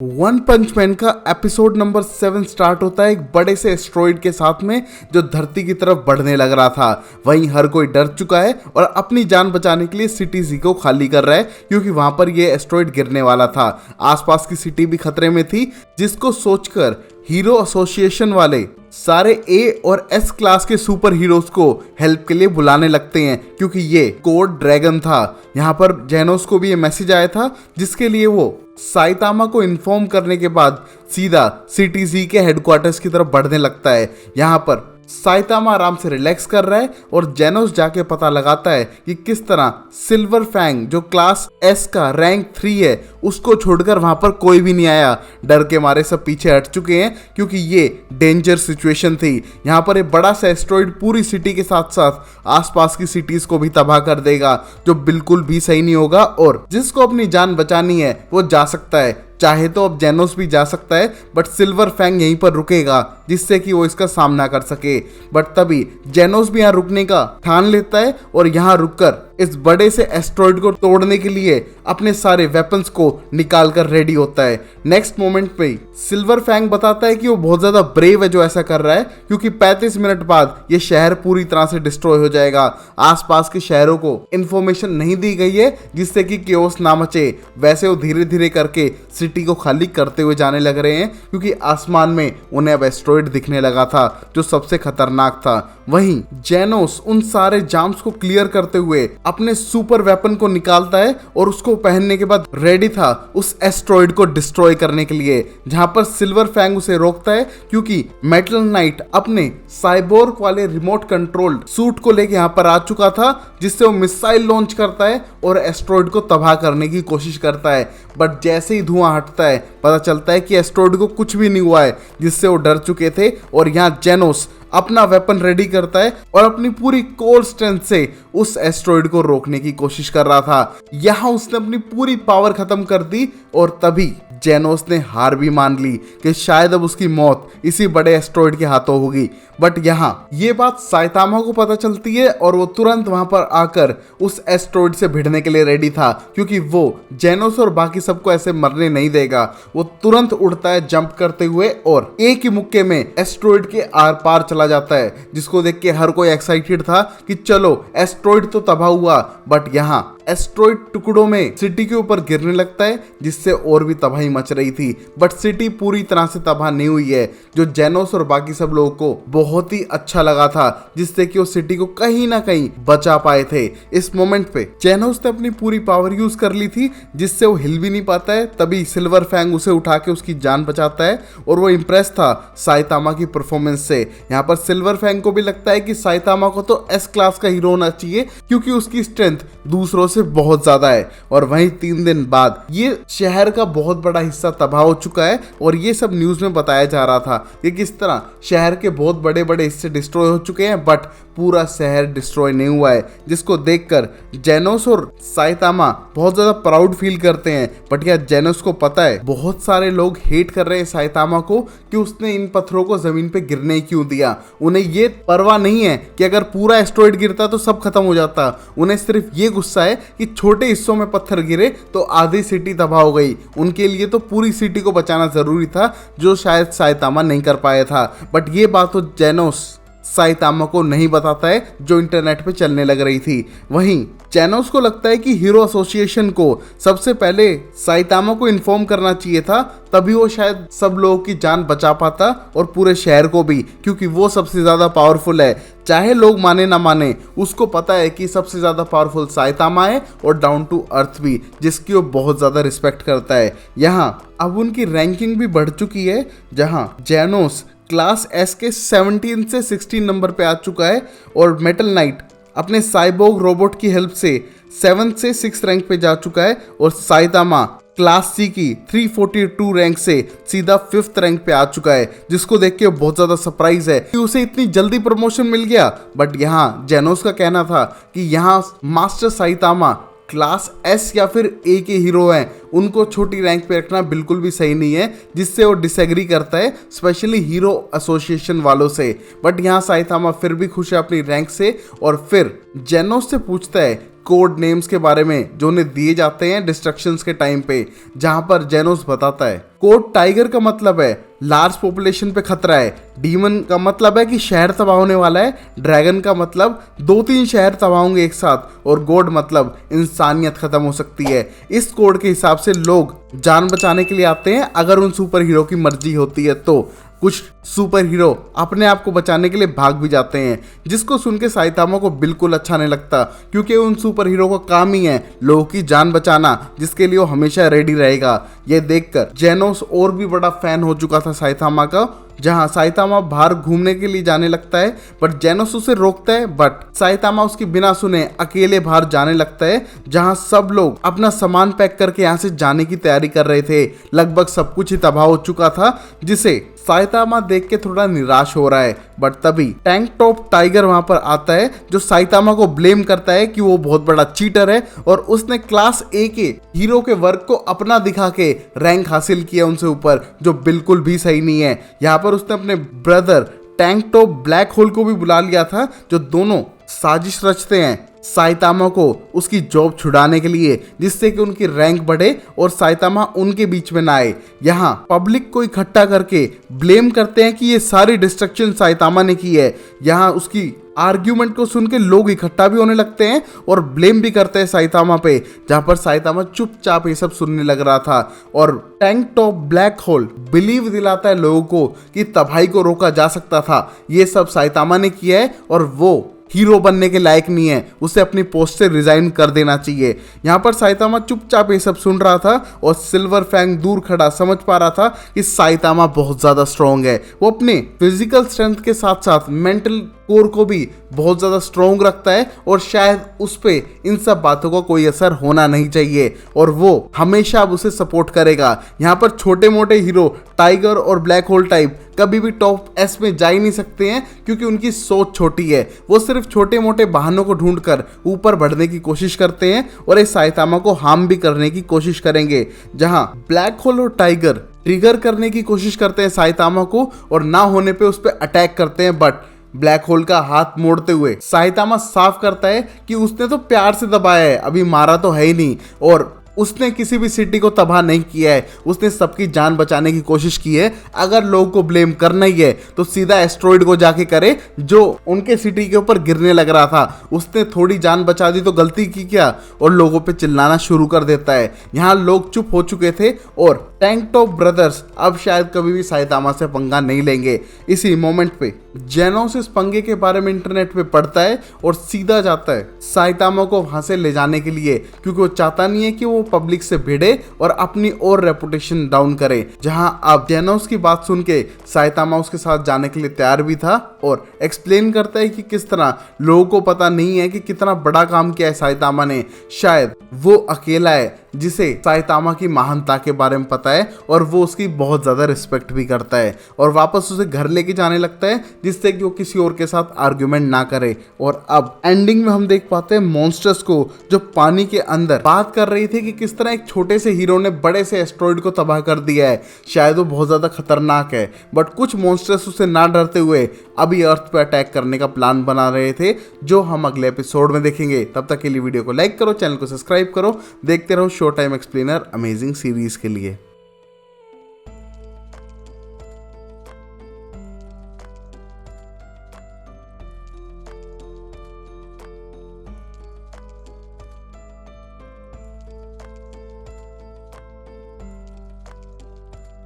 One पंच man का episode number 7 start होता है एक बड़े से एस्ट्रॉइड के साथ में जो धरती की तरफ बढ़ने लग रहा था। वहीं हर कोई डर चुका है और अपनी जान बचाने के लिए सिटी जी को खाली कर रहा है क्योंकि वहां पर ये एस्ट्रॉइड गिरने वाला था। आसपास की सिटी भी खतरे में थी, जिसको सोचकर हीरो एसोसिएशन वाले सारे ए और एस क्लास के सुपर हीरोज को हेल्प के लिए बुलाने लगते हैं क्योंकि ये कोड ड्रैगन था। यहाँ पर जेनोस को भी ये मैसेज आया था जिसके लिए वो साइतामा को इन्फॉर्म करने के बाद सीधा सिटी जी के हेडक्वार्टर्स की तरफ बढ़ने लगता है। यहाँ पर साइतामा आराम से रिलैक्स कर रहा है और जेनोस जाके पता लगाता है कि किस तरह सिल्वर फैंग जो क्लास एस का रैंक 3 है उसको छोड़कर वहां पर कोई भी नहीं आया। डर के मारे सब पीछे हट चुके हैं क्योंकि ये डेंजर सिचुएशन थी। यहाँ पर एक बड़ा सा एस्ट्रॉइड पूरी सिटी के साथ साथ आसपास की सिटीज को भी तबाह कर देगा, जो बिल्कुल भी सही नहीं होगा। और जिसको अपनी जान बचानी है वो जा सकता है, चाहे तो अब जेनोस भी जा सकता है, बट सिल्वर फैंग यहीं पर रुकेगा जिससे कि वो इसका सामना कर सके। बट तभी जेनोस भी यहाँ रुकने का ठान लेता है और यहाँ रुककर इस बड़े से एस्ट्रॉइड को तोड़ने के लिए अपने सारे वेपन्स को निकाल कर रेडी होता है। नेक्स्ट मोमेंट पे सिल्वर फैंग बताता है कि वो बहुत ज्यादा ब्रेव है जो ऐसा कर रहा है, क्योंकि 35 मिनट बाद ये शहर पूरी तरह से डिस्ट्रॉय हो जाएगा। आसपास के शहरों को इंफॉर्मेशन नहीं दी गई है जिससे कि केओस ना मचे। वैसे वो धीरे धीरे करके सिटी को खाली करते हुए जाने लग रहे हैं क्योंकि आसमान में उन्हें अब एस्ट्रॉइड दिखने लगा था जो सबसे खतरनाक था। वहीं जेनोस उन सारे जाम्स को क्लियर करते हुए अपने सुपर वेपन को निकालता है और उसको पहनने के बाद रेडी था उस एस्ट्रॉइड को डिस्ट्रॉय करने के लिए। जहां पर सिल्वर फैंग उसे रोकता है क्योंकि मेटल नाइट अपने साइबोर्ग वाले रिमोट कंट्रोल्ड सूट को लेके यहाँ पर आ चुका था, जिससे वो मिसाइल लॉन्च करता है और एस्ट्रॉइड को तबाह करने की कोशिश करता है। बट जैसे ही धुआं हटता है पता चलता है कि एस्ट्रॉइड को कुछ भी नहीं हुआ है, जिससे वो डर चुके थे। और यहाँ जेनोस अपना वेपन रेडी करता है और अपनी पूरी कोर स्ट्रेंथ से उस एस्ट्रॉइड को रोकने की कोशिश कर रहा था। यहाँ उसने अपनी पूरी पावर खत्म कर दी और तभी जेनोस ने हार भी मान ली कि शायद अब उसकी मौत इसी बड़े एस्ट्रॉइड के हाथों होगी। बट यहाँ ये बात साइतामा को पता चलती है और वो तुरंत वहां पर आकर उस एस्ट्रॉइड से भिड़ने के लिए रेडी था, क्योंकि वो जेनोस और बाकी सबको ऐसे मरने नहीं देगा। वो तुरंत उड़ता है जंप करते हुए और एक ही मुक्के में एस्ट्रॉइड के आर पार चला जाता है, जिसको देख के हर कोई एक्साइटेड था कि चलो एस्ट्रॉइड तो तबाह हुआ। बट यहाँ एस्ट्रॉइड टुकड़ों में सिटी के ऊपर गिरने लगता है जिससे और भी तबाही मच रही थी। बट सिटी पूरी तरह से तबाह नहीं हुई है, जो जेनोस और बाकी सब लोगों को बहुत ही अच्छा लगा था, जिससे कि वो सिटी को कहीं ना कहीं बचा पाए थे। इस मोमेंट पे जेनोस ने अपनी पूरी पावर यूज कर ली थी जिससे वो हिल भी नहीं पाता है। तभी सिल्वर फैंग उसे उठा के उसकी जान बचाता है और वो इम्प्रेस था साइतामा की परफॉर्मेंस से। यहाँ पर सिल्वर फैंग को भी लगता है कि साइतामा को तो एस क्लास का हीरो होना चाहिए क्योंकि उसकी स्ट्रेंथ दूसरों से बहुत ज्यादा है। और वहीं 3 दिन बाद ये शहर का बहुत बड़ा हिस्सा तबाह हो चुका है और ये सब न्यूज में बताया जा रहा था कि किस तरह शहर के बहुत बड़े बड़े हिस्से डिस्ट्रॉय हो चुके हैं, बट पूरा शहर डिस्ट्रॉय नहीं हुआ है, जिसको देखकर जेनोस और साइतामा बहुत ज्यादा प्राउड फील करते हैं। बट यार जेनोस को पता है बहुत सारे लोग हेट कर रहे हैं साइतामा को कि उसने इन पत्थरों को जमीन पे गिरने क्यों दिया। उन्हें ये परवाह नहीं है कि अगर पूरा एस्ट्रॉइड गिरता तो सब खत्म हो जाता। उन्हें सिर्फ ये गुस्सा है कि छोटे हिस्सों में पत्थर गिरे तो आधी सिटी तबाह हो गई। उनके लिए तो पूरी सिटी को बचाना जरूरी था, जो शायद साइतामा नहीं कर पाया था। बट ये बात तो जेनोस साइतामा को नहीं बताता है, जो इंटरनेट पे चलने लग रही थी। वहीं जेनोस को लगता है कि हीरो एसोसिएशन को सबसे पहले साइतामा को इन्फॉर्म करना चाहिए था, तभी वो शायद सब लोगों की जान बचा पाता और पूरे शहर को भी, क्योंकि वो सबसे ज्यादा पावरफुल है। चाहे लोग माने ना माने, उसको पता है कि सबसे ज्यादा पावरफुल साइतामा है और डाउन टू अर्थ भी, जिसकी वो बहुत ज्यादा रिस्पेक्ट करता है। यहाँ अब उनकी रैंकिंग भी बढ़ चुकी है, जहाँ जेनोस क्लास एस के 17 से 16 नंबर पे आ चुका है और मेटल नाइट अपने साइबोर्ग रोबोट की हेल्प से 7 से 6 रैंक पे जा चुका है और साइतामा क्लास सी की 342 रैंक से सीधा 5th रैंक पे आ चुका है, जिसको देख के बहुत ज्यादा सरप्राइज है कि उसे इतनी जल्दी प्रमोशन मिल गया। बट यहाँ जेनोस का कहना था कि यहाँ मास्टर साइतामा क्लास एस या फिर ए के हीरो हैं, उनको छोटी रैंक पे रखना बिल्कुल भी सही नहीं है, जिससे वो डिसएग्री करता है स्पेशली हीरो एसोसिएशन वालों से। बट यहाँ साइतामा फिर भी खुश है अपनी रैंक से और फिर जेनोस से पूछता है कोड नेम्स के बारे में जो उन्हें दिए जाते हैं डिस्ट्रक्शंस के टाइम पे, जहां पर जेनोस बताता है कोड टाइगर का मतलब है लार्ज पॉपुलेशन पे खतरा है, डीमन का मतलब है कि शहर तबाह होने वाला है, ड्रैगन का मतलब 2-3 शहर तबाह होंगे एक साथ, और गॉड मतलब इंसानियत खत्म हो सकती है। इस कोड के हिसाब से लोग जान बचाने के लिए आते हैं अगर उन सुपर हीरो की मर्जी होती है तो। कुछ सुपर हीरो अपने आप को बचाने के लिए भाग भी जाते हैं, जिसको सुन के साइतामा को बिल्कुल अच्छा नहीं लगता, क्योंकि उन सुपर हीरो का काम ही है लोगों की जान बचाना, जिसके लिए वो हमेशा रेडी रहेगा। ये देखकर जेनोस और भी बड़ा फैन हो चुका था साइतामा का। जहां साइतामा बाहर घूमने के लिए जाने लगता है बट जेनोस उसे रोकता है, बट साइतामा उसकी बिना सुने अकेले बाहर जाने लगता है, जहां सब लोग अपना सामान पैक करके यहाँ से जाने की तैयारी कर रहे थे। लगभग सब कुछ ही तबाह हो चुका था, जिसे साइतामा देख के थोड़ा निराश हो रहा है। बट तभी टैंक टॉप टाइगर वहां पर आता है, जो साइतामा को ब्लेम करता है कि वो बहुत बड़ा चीटर है और उसने क्लास ए के हीरो के वर्क को अपना दिखा के रैंक हासिल किया उनसे ऊपर, जो बिल्कुल भी सही नहीं है। यहाँ पर उसने अपने brother tank top black hole को भी बुला लिया था, जो दोनों साजिश रचते हैं साइतामा को उसकी जॉब छुड़ाने के लिए, जिससे कि उनकी रैंक बढ़े और साइतामा उनके बीच में ना आए। यहाँ पब्लिक को इकट्ठा करके ब्लेम करते हैं कि ये सारी डिस्ट्रक्शन साइतामा ने की है। यहाँ उसकी आर्ग्यूमेंट को सुन के लोग इकट्ठा भी होने लगते हैं और ब्लेम भी करते हैं साइतामा पे, जहां पर साइतामा चुपचाप ये सब सुनने लग रहा था। और tank top black hole believe दिलाता है लोगों को कि तबाही को रोका जा सकता था, ये सब साइतामा ने किया है और वो हीरो बनने के लायक नहीं है, उसे अपनी पोस्ट से रिजाइन कर देना चाहिए। यहाँ पर साइतामा चुपचाप ये सब सुन रहा था और सिल्वर फैंग दूर खड़ा समझ पा रहा था कि साइतामा बहुत ज्यादा स्ट्रॉन्ग है। वो अपने फिजिकल स्ट्रेंथ के साथ साथ मेंटल कोर को भी बहुत ज़्यादा स्ट्रॉन्ग रखता है और शायद उस पे इन सब बातों का कोई असर होना नहीं चाहिए और वो हमेशा अब उसे सपोर्ट करेगा। यहाँ पर छोटे मोटे हीरो टाइगर और ब्लैक होल टाइप कभी भी टॉप एस में जा ही नहीं सकते हैं, क्योंकि उनकी सोच छोटी है। वो सिर्फ छोटे मोटे बहानों को ढूंढकर ऊपर बढ़ने की कोशिश करते हैं और इस साइतामा को हार्म भी करने की कोशिश करेंगे। जहां ब्लैक होल और टाइगर ट्रिगर करने की कोशिश करते हैं साइतामा को और ना होने पे उस पर अटैक करते हैं, बट ब्लैक होल का हाथ मोड़ते हुए साइतामा साफ करता है कि उसने तो प्यार से दबाया है, अभी मारा तो है ही नहीं, और उसने किसी भी सिटी को तबाह नहीं किया है, उसने सबकी जान बचाने की कोशिश की है। अगर लोगों को ब्लेम करना ही है तो सीधा एस्ट्रॉइड को जाके करे जो उनके सिटी के ऊपर गिरने लग रहा था। उसने थोड़ी जान बचा दी तो गलती की क्या, और लोगों पे चिल्लाना शुरू कर देता है। यहाँ लोग चुप हो चुके थे और टैंक टॉप ब्रदर्स अब शायद कभी भी साइतामा से पंगा नहीं लेंगे। इसी मोमेंट पे जेनोस इस पंगे के बारे में इंटरनेट पे पढ़ता है और सीधा जाता है साइतामा को वहां से ले जाने के लिए, क्योंकि वो चाहता नहीं है कि वो पब्लिक से भिड़े और अपनी और रेपुटेशन डाउन करे। जहां अब जेनोस की बात सुन के साइतामा उसके साथ जाने के लिए तैयार भी था और एक्सप्लेन करता है कि किस तरह लोगों को पता नहीं है कि कितना बड़ा काम किया है साइतामा ने। शायद वो अकेला है जिसे साइतामा की महानता के बारे में पता है और वो उसकी बहुत ज़्यादा रिस्पेक्ट भी करता है, और वापस उसे घर लेके जाने लगता है जिससे कि वो किसी और के साथ आर्ग्यूमेंट ना करे। और अब एंडिंग में हम देख पाते हैं मॉन्स्टर्स को जो पानी के अंदर बात कर रही थी कि किस तरह एक छोटे से हीरो ने बड़े से एस्ट्रॉइड को तबाह कर दिया है। शायद वो बहुत ज़्यादा खतरनाक है, बट कुछ मॉन्स्टर्स उसे ना डरते हुए अभी अर्थ पे अटैक करने का प्लान बना रहे थे, जो हम अगले एपिसोड में देखेंगे। तब तक के लिए वीडियो को लाइक करो, चैनल को सब्सक्राइब करो, देखते रहो show time explainer amazing series के लिए।